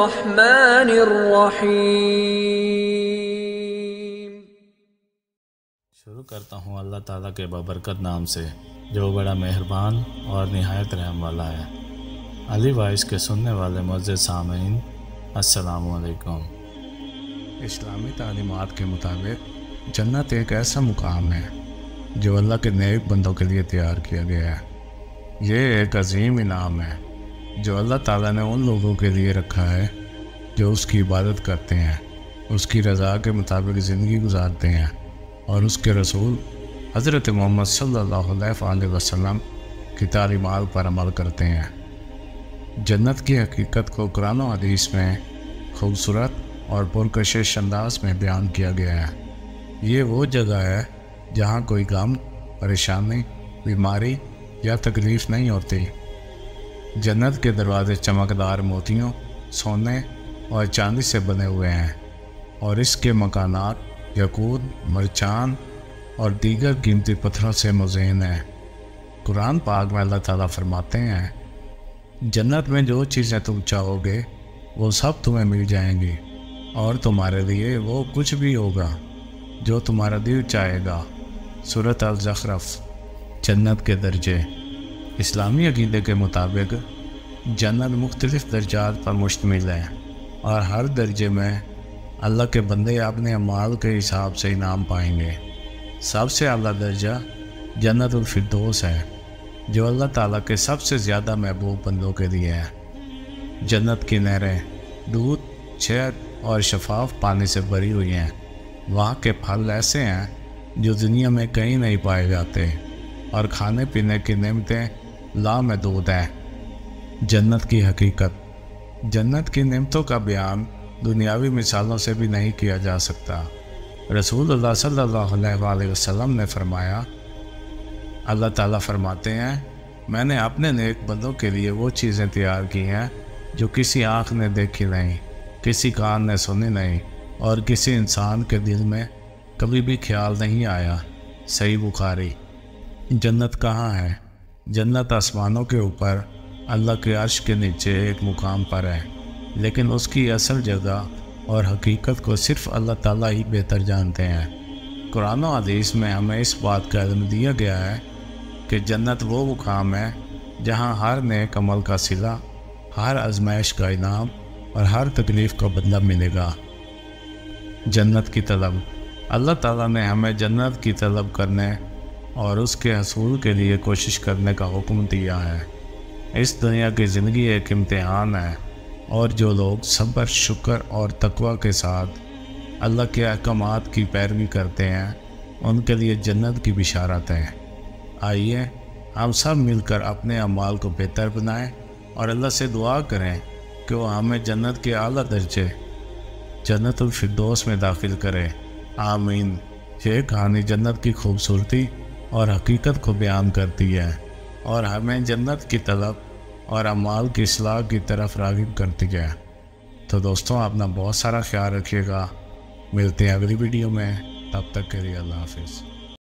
الرحمن الرحیم۔ شروع کرتا ہوں اللہ تعالیٰ کے بابرکت نام سے جو بڑا مہربان اور نہایت رحم والا ہے۔ علی وائس کے سننے والے معزز سامعین، السلام علیکم۔ اسلامی تعلیمات کے مطابق جنت ایک ایسا مقام ہے جو اللہ کے نیک بندوں کے لیے تیار کیا گیا ہے۔ یہ ایک عظیم انعام ہے جو اللہ تعالیٰ نے ان لوگوں کے لیے رکھا ہے جو اس کی عبادت کرتے ہیں، اس کی رضا کے مطابق زندگی گزارتے ہیں اور اس کے رسول حضرت محمد صلی اللہ علیہ وسلم کی تعلیمات پر عمل کرتے ہیں۔ جنت کی حقیقت کو قرآن و حدیث میں خوبصورت اور پرکشش انداز میں بیان کیا گیا ہے۔ یہ وہ جگہ ہے جہاں کوئی غم، پریشانی، بیماری یا تکلیف نہیں ہوتی۔ جنت کے دروازے چمکدار موتیوں، سونے اور چاندی سے بنے ہوئے ہیں اور اس کے مکانات یاقوت، مرجان اور دیگر قیمتی پتھروں سے مزین ہیں۔ قرآن پاک میں اللہ تعالیٰ فرماتے ہیں، جنت میں جو چیزیں تم چاہو گے وہ سب تمہیں مل جائیں گی اور تمہارے لیے وہ کچھ بھی ہوگا جو تمہارا دل چاہے گا۔ سورۃ الزخرف۔ جنت کے درجے۔ اسلامی عقیدے کے مطابق جنت مختلف درجات پر مشتمل ہے اور ہر درجے میں اللہ کے بندے اپنے اعمال کے حساب سے انعام پائیں گے۔ سب سے اعلیٰ درجہ جنت الفردوس ہے جو اللہ تعالیٰ کے سب سے زیادہ محبوب بندوں کے لیے ہے۔ جنت کی نہریں دودھ، شہد اور شفاف پانی سے بھری ہوئی ہیں۔ وہاں کے پھل ایسے ہیں جو دنیا میں کہیں نہیں پائے جاتے اور کھانے پینے کی نعمتیں لامحدود ہیں۔ جنت کی حقیقت۔ جنت کی نعمتوں کا بیان دنیاوی مثالوں سے بھی نہیں کیا جا سکتا۔ رسول اللہ صلی اللہ علیہ وسلم نے فرمایا، اللہ تعالیٰ فرماتے ہیں، میں نے اپنے نیک بندوں کے لیے وہ چیزیں تیار کی ہیں جو کسی آنکھ نے دیکھی نہیں، کسی کان نے سنی نہیں اور کسی انسان کے دل میں کبھی بھی خیال نہیں آیا۔ صحیح بخاری۔ جنت کہاں ہے؟ جنت آسمانوں کے اوپر اللہ کے عرش کے نیچے ایک مقام پر ہے، لیکن اس کی اصل جگہ اور حقیقت کو صرف اللہ تعالیٰ ہی بہتر جانتے ہیں۔ قرآن و حدیث میں ہمیں اس بات کا علم دیا گیا ہے کہ جنت وہ مقام ہے جہاں ہر نیک عمل کا صلہ، ہر آزمائش کا انعام اور ہر تکلیف کا بدلہ ملے گا۔ جنت کی طلب۔ اللہ تعالیٰ نے ہمیں جنت کی طلب کرنے اور اس کے حصول کے لیے کوشش کرنے کا حکم دیا ہے۔ اس دنیا کی زندگی ایک امتحان ہے اور جو لوگ صبر، شکر اور تقوی کے ساتھ اللہ کے احکامات کی پیروی کرتے ہیں ان کے لیے جنت کی بشارت ہے۔ آئیے ہم سب مل کر اپنے اعمال کو بہتر بنائیں اور اللہ سے دعا کریں کہ وہ ہمیں جنت کے اعلیٰ درجے جنت الفردوس میں داخل کرے۔ آمین۔ یہ کہانی جنت کی خوبصورتی اور حقیقت کو بیان کرتی ہے اور ہمیں جنت کی طلب اور اعمال کی اصلاح کی طرف راغب کرتی ہے۔ تو دوستوں، اپنا بہت سارا خیال رکھیے گا۔ ملتے ہیں اگلی ویڈیو میں، تب تک کے لیے اللہ حافظ۔